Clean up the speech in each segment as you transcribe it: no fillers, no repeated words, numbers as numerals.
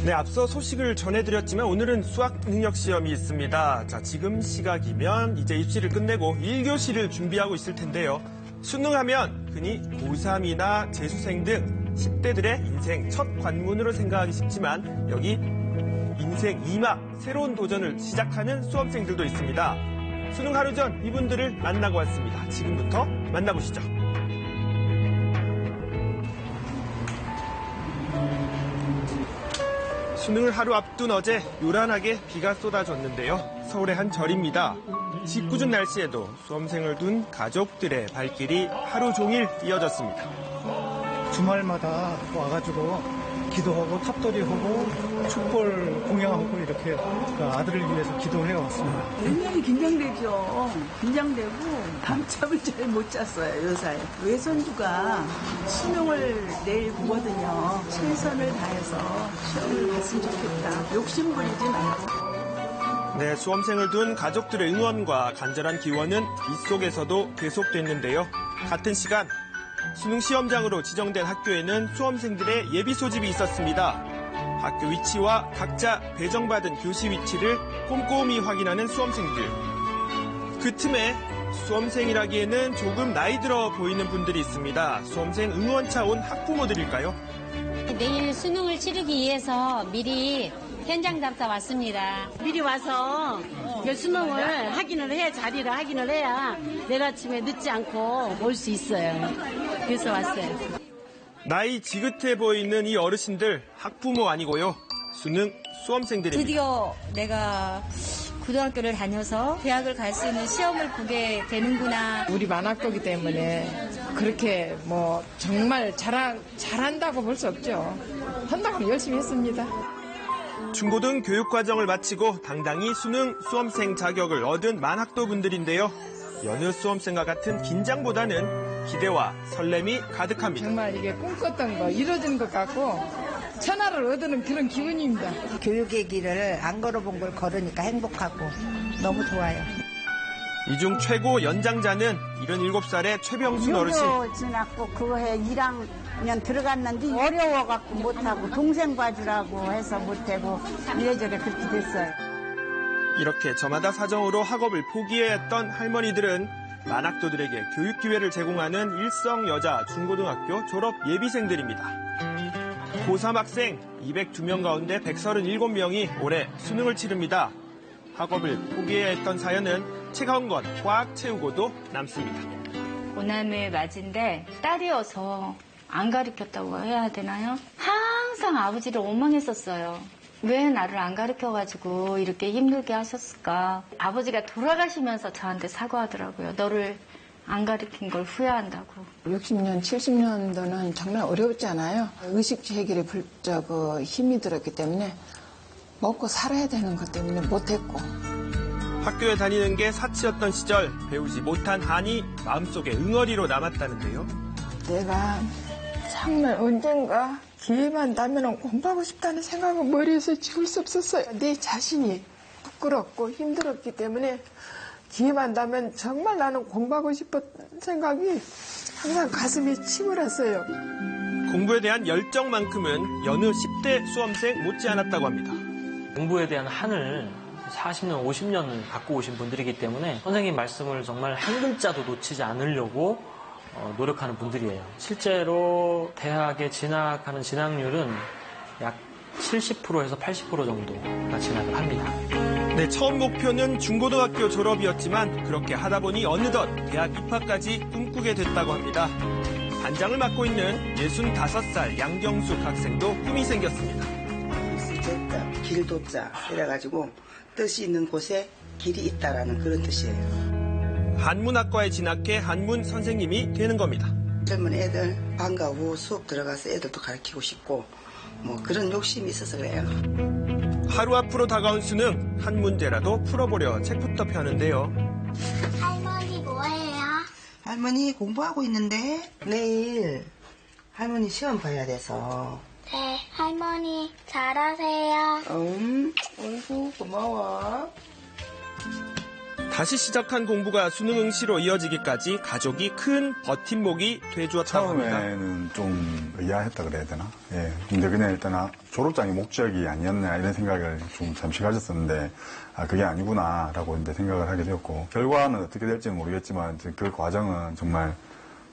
네, 앞서 소식을 전해드렸지만 오늘은 수학 능력 시험이 있습니다. 자, 지금 시각이면 이제 입시를 끝내고 1교시를 준비하고 있을 텐데요. 수능하면 흔히 고3이나 재수생 등 10대들의 인생 첫 관문으로 생각하기 쉽지만 여기 인생 2막 새로운 도전을 시작하는 수험생들도 있습니다. 수능 하루 전 이분들을 만나고 왔습니다. 지금부터 만나보시죠. 수능을 하루 앞둔 어제 요란하게 비가 쏟아졌는데요. 서울의 한 절입니다. 짓궂은 날씨에도 수험생을 둔 가족들의 발길이 하루 종일 이어졌습니다. 주말마다 와가지고 기도하고 탑돌이하고 촛불 공양하고 이렇게 아들을 위해서 기도해 왔습니다. 굉장히 긴장되죠. 긴장되고 밤잠을 잘 못 잤어요, 요새. 외손주가 수능을 내일 보거든요. 최선을 다해서 시험을 봤으면 좋겠다. 욕심 부리지 말고. 네, 수험생을 둔 가족들의 응원과 간절한 기원은 비 속에서도 계속됐는데요. 같은 시간 수능 시험장으로 지정된 학교에는 수험생들의 예비 소집이 있었습니다. 학교 위치와 각자 배정받은 교시 위치를 꼼꼼히 확인하는 수험생들. 그 틈에 수험생이라기에는 조금 나이 들어 보이는 분들이 있습니다. 수험생 응원차 온 학부모들일까요? 내일 수능을 치르기 위해서 미리 현장 답사 왔습니다. 미리 와서 수능을 자리를 확인을 해야 내일 아침에 늦지 않고 올 수 있어요. 그래서 왔어요. 나이 지긋해 보이는 이 어르신들 학부모 아니고요. 수능 수험생들입니다. 드디어 내가 고등학교를 다녀서 대학을 갈 수 있는 시험을 보게 되는구나. 우리 만학도기 때문에 그렇게 정말 잘한다고 볼 수 없죠. 한다고 열심히 했습니다. 중고등 교육과정을 마치고 당당히 수능 수험생 자격을 얻은 만학도 분들인데요. 여느 수험생과 같은 긴장보다는 기대와 설렘이 가득합니다. 정말 이게 꿈꿨던 거 이루어진 것 같고 천하를 얻는 그런 기분입니다. 교육의 길을 안 걸어본 걸 걸으니까 행복하고 너무 좋아요. 이 중 최고 연장자는 77살의 최병순 어르신. 유교 지났고 그 해 1학년 들어갔는데 어려워갖고 못하고 동생 봐주라고 해서 못하고 이래저래 그렇게 됐어요. 이렇게 저마다 사정으로 학업을 포기해야 했던 할머니들은 만학도들에게 교육 기회를 제공하는 일성 여자 중고등학교 졸업 예비생들입니다. 고3 학생 202명 가운데 137명이 올해 수능을 치릅니다. 학업을 포기해야 했던 사연은 채가운 건 꽉 채우고도 남습니다. 고난의 맞인데 딸이어서 안 가르쳤다고 해야 되나요? 항상 아버지를 원망했었어요. 왜 나를 안 가르쳐가지고 이렇게 힘들게 하셨을까? 아버지가 돌아가시면서 저한테 사과하더라고요. 너를 안 가르친 걸 후회한다고. 60년, 70년도는 정말 어려웠잖아요. 의식주의결에 힘이 들었기 때문에 먹고 살아야 되는 것 때문에 못했고. 학교에 다니는 게 사치였던 시절 배우지 못한 한이 마음속에 응어리로 남았다는데요. 내가 정말 언젠가 기회만 나면 공부하고 싶다는 생각은 머리에서 지울 수 없었어요. 내 자신이 부끄럽고 힘들었기 때문에 기회만 나면 정말 나는 공부하고 싶었던 생각이 항상 가슴에 침을 했어요. 공부에 대한 열정만큼은 여느 10대 수험생 못지않았다고 합니다. 공부에 대한 한을 40년, 50년을 갖고 오신 분들이기 때문에 선생님 말씀을 정말 한 글자도 놓치지 않으려고 노력하는 분들이에요. 실제로 대학에 진학하는 진학률은 약 70%에서 80% 정도가 진학을 합니다. 네, 처음 목표는 중고등학교 졸업이었지만 그렇게 하다 보니 어느덧 대학 입학까지 꿈꾸게 됐다고 합니다. 반장을 맡고 있는 65살 양경숙 학생도 꿈이 생겼습니다. 글쎄, 길도자 이래가지고 뜻이 있는 곳에 길이 있다라는 그런 뜻이에요. 한문학과에 진학해 한문 선생님이 되는 겁니다. 젊은 애들 방과 후 수업 들어가서 애들도 가르치고 싶고 그런 욕심이 있어서 그래요. 하루 앞으로 다가온 수능 한 문제라도 풀어보려 책부터 펴는데요. 할머니 뭐해요? 할머니 공부하고 있는데 내일 할머니 시험 봐야 돼서. 네, 할머니 잘하세요. 어이구 고마워. 다시 시작한 공부가 수능 응시로 이어지기까지 가족이 큰 버팀목이 돼주었다고 합니다. 처음에는 좀 의아했다 그래야 되나? 예. 근데 그냥 일단 졸업장이 목적이 아니었나 이런 생각을 좀 잠시 가졌었는데 그게 아니구나라고 이제 생각을 하게 되었고 결과는 어떻게 될지는 모르겠지만 그 과정은 정말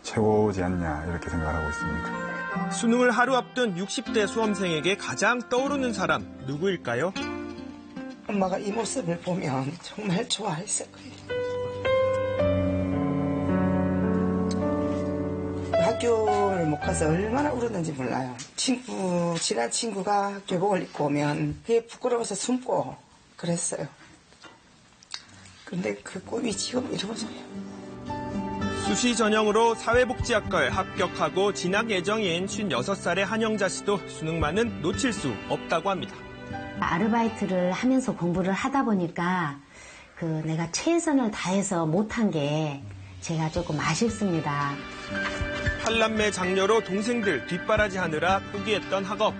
최고지 않냐 이렇게 생각을 하고 있습니다. 수능을 하루 앞둔 60대 수험생에게 가장 떠오르는 사람 누구일까요? 엄마가 이 모습을 보면 정말 좋아했을 거예요. 학교를 못 가서 얼마나 울었는지 몰라요. 친한 친구가 교복을 입고 오면 그게 부끄러워서 숨고 그랬어요. 근데 그 꿈이 지금 이루어져요. 수시 전형으로 사회복지학과에 합격하고 진학 예정인 56살의 한영자 씨도 수능만은 놓칠 수 없다고 합니다. 아르바이트를 하면서 공부를 하다 보니까 내가 최선을 다해서 못한 게 제가 조금 아쉽습니다. 8남매 장녀로 동생들 뒷바라지하느라 포기했던 학업.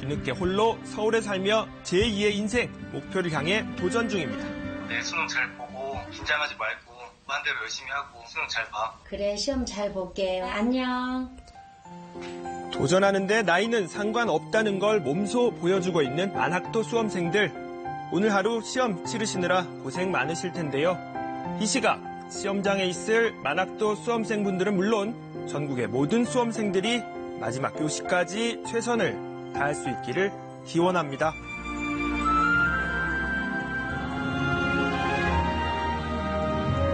뒤늦게 홀로 서울에 살며 제2의 인생 목표를 향해 도전 중입니다. 내 수능 잘 보고 긴장하지 말고 반대로 열심히 하고 수능 잘 봐. 그래, 시험 잘 볼게요. 안녕. 도전하는데 나이는 상관없다는 걸 몸소 보여주고 있는 만학도 수험생들. 오늘 하루 시험 치르시느라 고생 많으실 텐데요. 이 시각 시험장에 있을 만학도 수험생분들은 물론 전국의 모든 수험생들이 마지막 교시까지 최선을 다할 수 있기를 기원합니다.